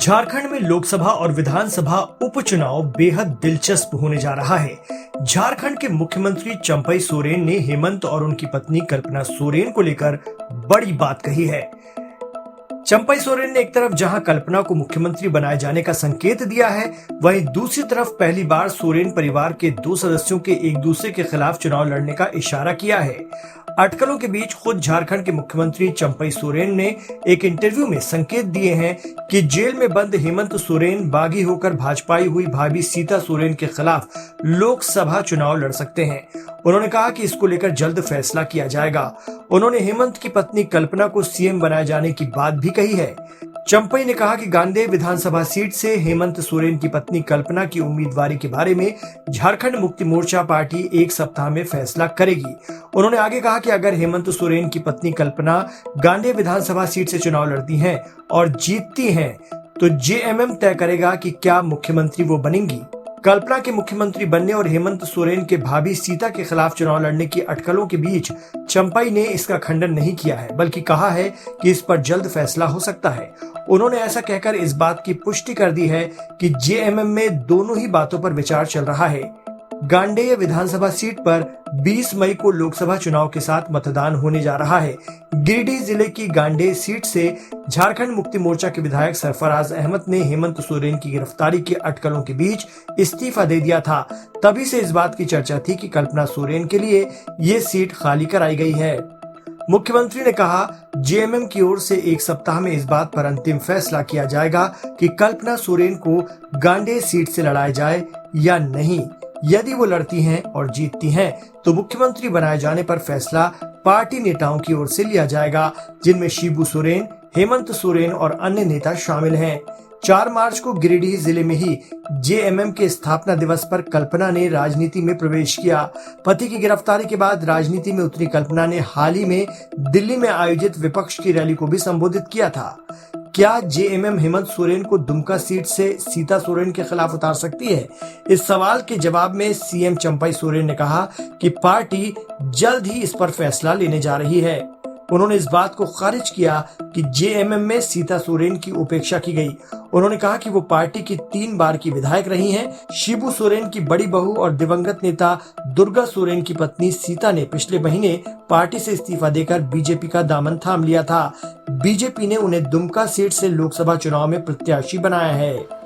झारखंड में लोकसभा और विधानसभा उपचुनाव बेहद दिलचस्प होने जा रहा है। झारखंड के मुख्यमंत्री चंपई सोरेन ने हेमंत और उनकी पत्नी कल्पना सोरेन को लेकर बड़ी बात कही है। चंपई सोरेन ने एक तरफ जहां कल्पना को मुख्यमंत्री बनाए जाने का संकेत दिया है, वहीं दूसरी तरफ पहली बार सोरेन परिवार के दो सदस्यों के एक दूसरे के खिलाफ चुनाव लड़ने का इशारा किया है। अटकलों के बीच खुद झारखंड के मुख्यमंत्री चंपई सोरेन ने एक इंटरव्यू में संकेत दिए हैं कि जेल में बंद हेमंत सोरेन बागी होकर भाजपाई हुई भाभी सीता सोरेन के खिलाफ लोकसभा चुनाव लड़ सकते हैं। उन्होंने कहा कि इसको लेकर जल्द फैसला किया जाएगा। उन्होंने हेमंत की पत्नी कल्पना को सीएम बनाए जाने की बात भी कही है। चंपई ने कहा कि गांडेय विधानसभा सीट से हेमंत सोरेन की पत्नी कल्पना की उम्मीदवारी के बारे में झारखंड मुक्ति मोर्चा पार्टी एक सप्ताह में फैसला करेगी। उन्होंने आगे कहा कि अगर हेमंत सोरेन की पत्नी कल्पना गांडेय विधानसभा सीट से चुनाव लड़ती हैं और जीतती हैं, तो जेएमएम तय करेगा कि क्या मुख्यमंत्री वो बनेंगी। कल्पना के मुख्यमंत्री बनने और हेमंत सोरेन के भाभी सीता के खिलाफ चुनाव लड़ने की अटकलों के बीच चंपई ने इसका खंडन नहीं किया है, बल्कि कहा है कि इस पर जल्द फैसला हो सकता है। उन्होंने ऐसा कहकर इस बात की पुष्टि कर दी है कि जेएमएम में दोनों ही बातों पर विचार चल रहा है। गांडेय विधानसभा सीट पर 20 मई को लोकसभा चुनाव के साथ मतदान होने जा रहा है। गिरिडीह जिले की गांडेय सीट से झारखंड मुक्ति मोर्चा के विधायक सरफराज अहमद ने हेमंत सोरेन की गिरफ्तारी के अटकलों के बीच इस्तीफा दे दिया था। तभी से इस बात की चर्चा थी कि कल्पना सोरेन के लिए ये सीट खाली कराई गई है। मुख्यमंत्री ने कहा, जेएमएम की ओर से एक सप्ताह में इस बात पर अंतिम फैसला किया जाएगा कि कल्पना सोरेन को गांडेय सीट से लड़ाया जाए या नहीं। यदि वो लड़ती हैं और जीतती हैं, तो मुख्यमंत्री बनाए जाने पर फैसला पार्टी नेताओं की ओर से लिया जाएगा, जिनमें शिबू सोरेन, हेमंत सोरेन और अन्य नेता शामिल हैं। 4 मार्च को गिरिडीह जिले में ही जेएमएम के स्थापना दिवस पर कल्पना ने राजनीति में प्रवेश किया। पति की गिरफ्तारी के बाद राजनीति में उतरी कल्पना ने हाल ही में दिल्ली में आयोजित विपक्ष की रैली को भी संबोधित किया था। क्या जेएमएम हेमंत सोरेन को दुमका सीट से सीता सोरेन के खिलाफ उतार सकती है? इस सवाल के जवाब में सीएम चंपई सोरेन ने कहा कि पार्टी जल्द ही इस पर फैसला लेने जा रही है। उन्होंने इस बात को खारिज किया कि जेएमएम में सीता सोरेन की उपेक्षा की गई। उन्होंने कहा कि वो पार्टी की 3 बार की विधायक रही हैं। शिबू सोरेन की बड़ी बहू और दिवंगत नेता दुर्गा सोरेन की पत्नी सीता ने पिछले महीने पार्टी से इस्तीफा देकर बीजेपी का दामन थाम लिया था। बीजेपी ने उन्हें दुमका सीट से लोकसभा चुनाव में प्रत्याशी बनाया है।